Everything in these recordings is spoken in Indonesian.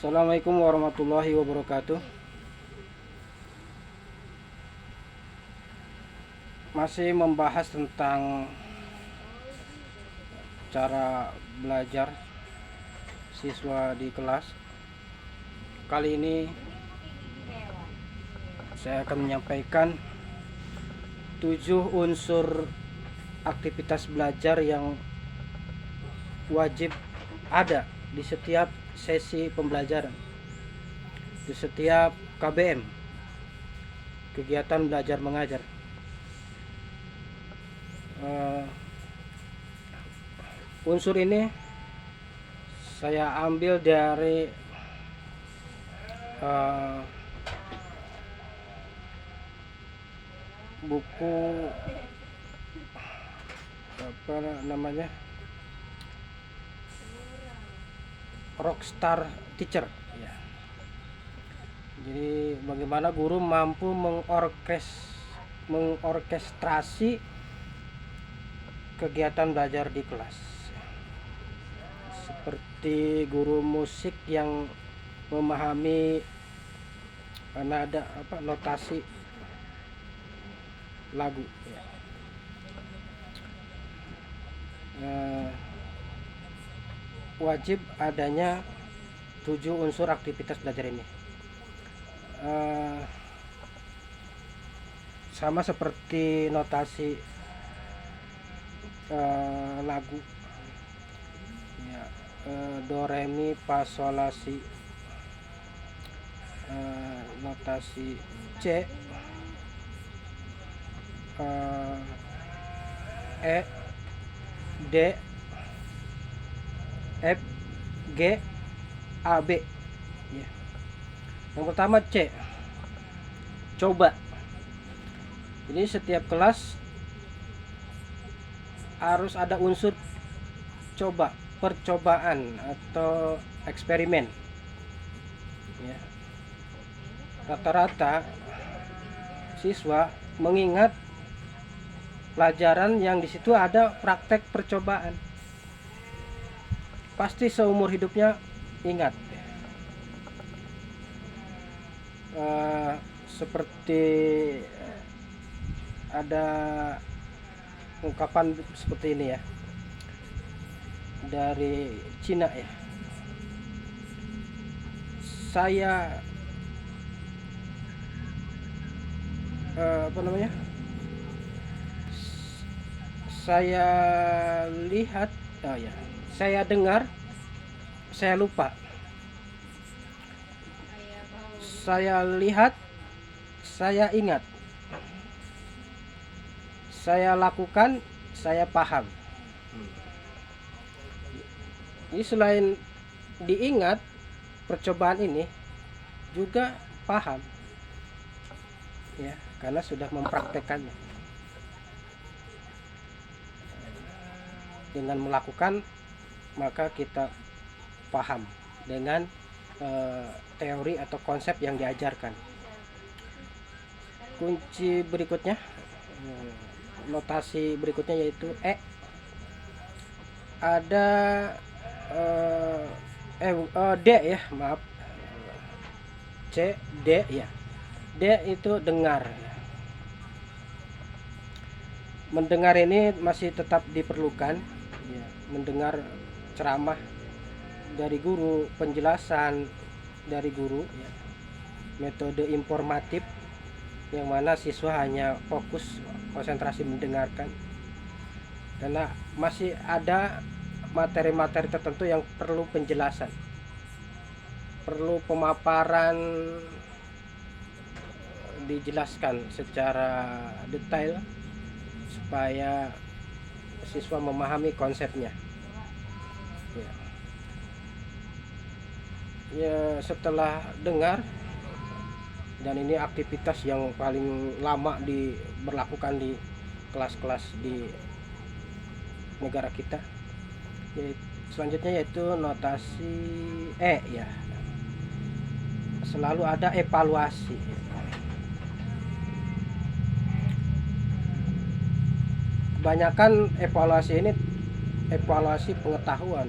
Assalamualaikum warahmatullahi wabarakatuh. Masih membahas tentang cara belajar siswa di kelas. Kali ini saya akan menyampaikan 7 unsur aktivitas belajar yang wajib ada di setiap sesi pembelajaran, di setiap KBM, kegiatan belajar mengajar. Unsur ini saya ambil dari buku apa namanya, Rockstar Teacher ya. Jadi bagaimana guru mampu mengorkestrasi kegiatan belajar di kelas, seperti guru musik yang memahami nada notasi lagu ya. Wajib adanya 7 unsur aktivitas belajar ini. Sama seperti notasi lagu ya, do re mi fa sol la si, notasi C, E, D, F, G, A, B ya. Yang pertama C, coba. Jadi setiap kelas harus ada unsur coba, percobaan atau eksperimen ya. Rata-rata siswa mengingat pelajaran yang di situ ada praktek percobaan, pasti seumur hidupnya ingat. Seperti ada ungkapan seperti ini ya, dari Cina ya. Saya saya lihat, saya dengar, saya lupa. Saya lihat, saya ingat. Saya lakukan, saya paham. Jadi selain diingat, percobaan ini juga paham ya, karena sudah mempraktekannya. Dengan melakukan maka kita paham dengan teori atau konsep yang diajarkan. Kunci berikutnya, notasi berikutnya yaitu E. Ada D ya, maaf, C, D ya. D itu dengar. Mendengar ini masih tetap diperlukan ya, mendengar ceramah dari guru, penjelasan dari guru ya, metode informatif yang mana siswa hanya fokus konsentrasi mendengarkan, karena masih ada materi-materi tertentu yang perlu penjelasan, perlu pemaparan, dijelaskan secara detail supaya siswa memahami konsepnya ya. Setelah dengar, dan ini aktivitas yang paling lama diberlakukan di kelas-kelas di negara kita, selanjutnya yaitu notasi E ya. Selalu ada evaluasi. Kebanyakan evaluasi ini evaluasi pengetahuan.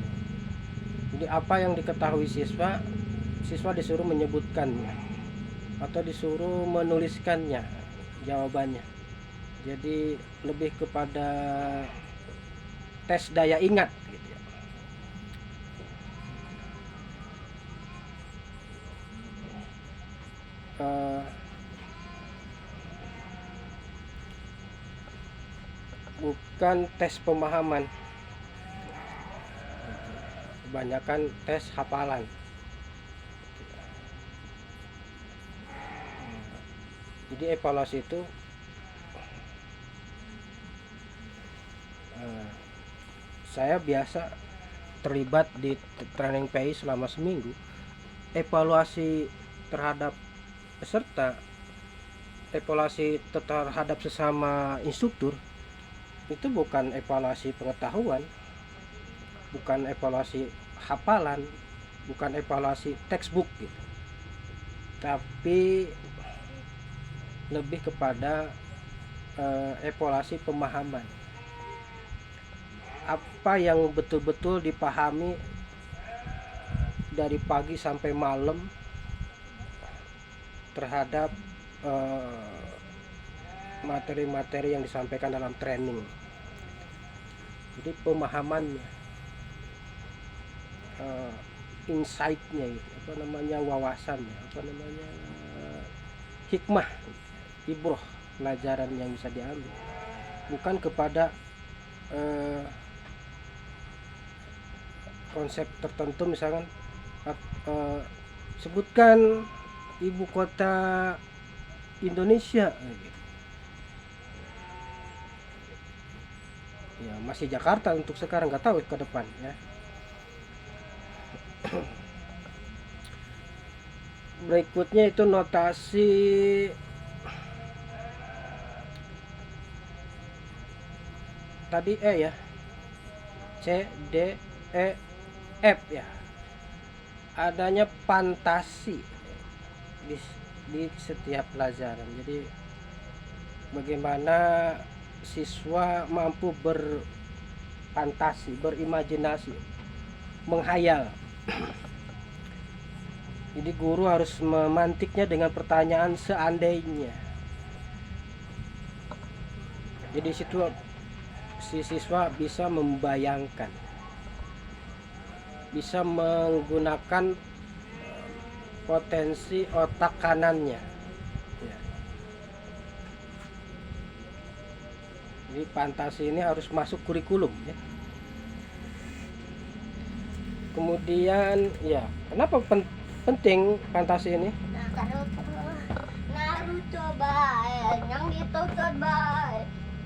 Jadi apa yang diketahui siswa siswa disuruh menyebutkannya atau disuruh menuliskannya jawabannya. Jadi lebih kepada tes daya ingat gitu ya. Bukan tes pemahaman, kebanyakan tes hafalan. Jadi evaluasi itu saya biasa terlibat di training PI selama seminggu. Evaluasi terhadap peserta, evaluasi terhadap sesama instruktur itu bukan evaluasi pengetahuan, bukan evaluasi hafalan, bukan evaluasi textbook gitu, tapi lebih kepada evaluasi pemahaman. Apa yang betul-betul dipahami dari pagi sampai malam terhadap materi-materi yang disampaikan dalam training. Jadi pemahamannya, insight-nya gitu, wawasannya, hikmah, ibroh, pelajaran yang bisa diambil, bukan kepada konsep tertentu. Misalkan sebutkan ibu kota Indonesia gitu. Ya masih Jakarta untuk sekarang, nggak tahu ke depan ya. Berikutnya itu notasi tadi ya, C, D, E, F ya. Adanya fantasi di setiap pelajaran. Jadi bagaimana siswa mampu berfantasi, berimajinasi, menghayal. Jadi guru harus memantiknya dengan pertanyaan seandainya. Jadi situ si siswa bisa membayangkan, bisa menggunakan potensi otak kanannya ya. Jadi fantasi ini harus masuk kurikulum ya. Kemudian ya, kenapa penting fantasi ini?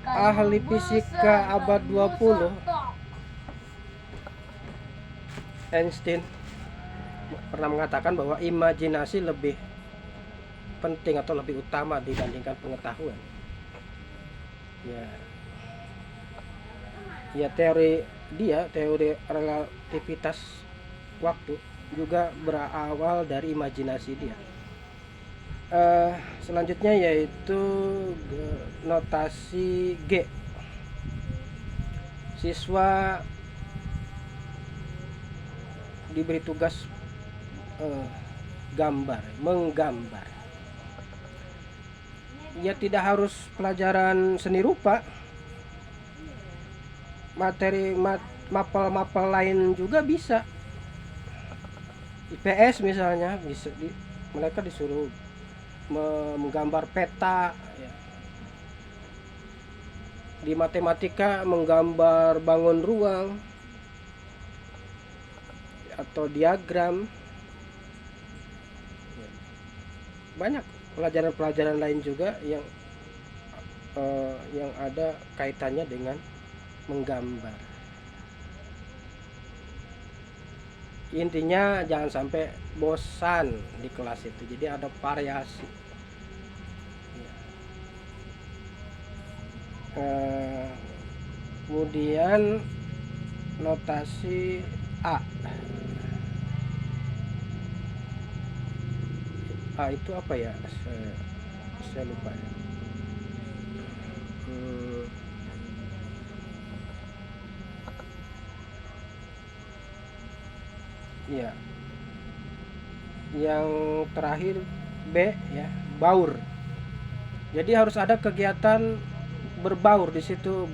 Ahli fisika abad 20 Einstein pernah mengatakan bahwa imajinasi lebih penting atau lebih utama dibandingkan pengetahuan. Ya teori relativitas waktu juga berawal dari imajinasi dia. Selanjutnya yaitu notasi G. Siswa diberi tugas menggambar. Ya tidak harus pelajaran seni rupa, materi mapel lain juga bisa. IPS misalnya bisa mereka disuruh menggambar peta ya. Di matematika menggambar bangun ruang atau diagram. Banyak pelajaran-pelajaran lain juga yang ada kaitannya dengan menggambar. Intinya jangan sampai bosan di kelas itu, jadi ada variasi. Kemudian notasi A. A itu apa ya? Saya lupa ya. Iya. Yang terakhir B ya, baur. Jadi harus ada kegiatan berbaur di situ,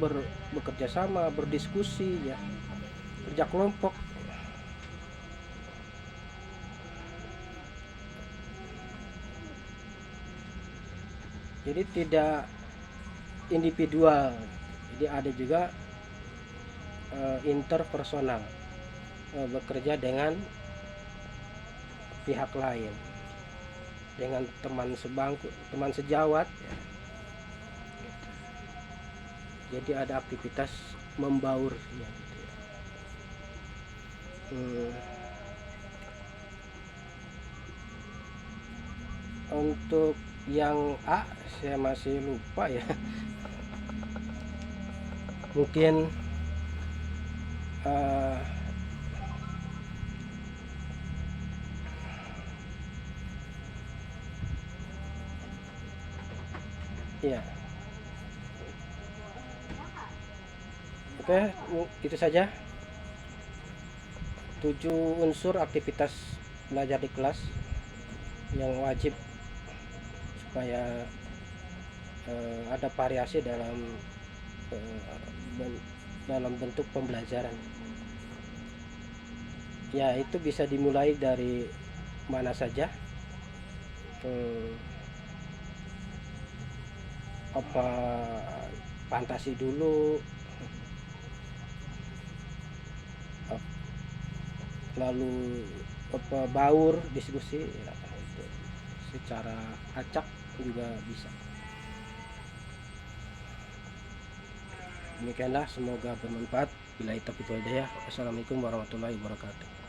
bekerja sama, berdiskusi ya, kerja kelompok. Jadi tidak individual. Jadi ada juga interpersonal, bekerja dengan pihak lain, dengan teman sebangku, teman sejawat ya. Jadi ada aktivitas membaur ya, gitu ya. Untuk yang A saya masih lupa ya. Mungkin uh, ya. Oke, itu saja 7 unsur aktivitas belajar di kelas yang wajib supaya ada variasi dalam bentuk pembelajaran. Ya, itu bisa dimulai dari mana saja. Apa fantasi dulu, lalu apa baur, diskusi ya, itu secara acak juga bisa. Demikianlah, semoga bermanfaat. Bila taufiq wal hidayah. Wassalamualaikum warahmatullahi wabarakatuh.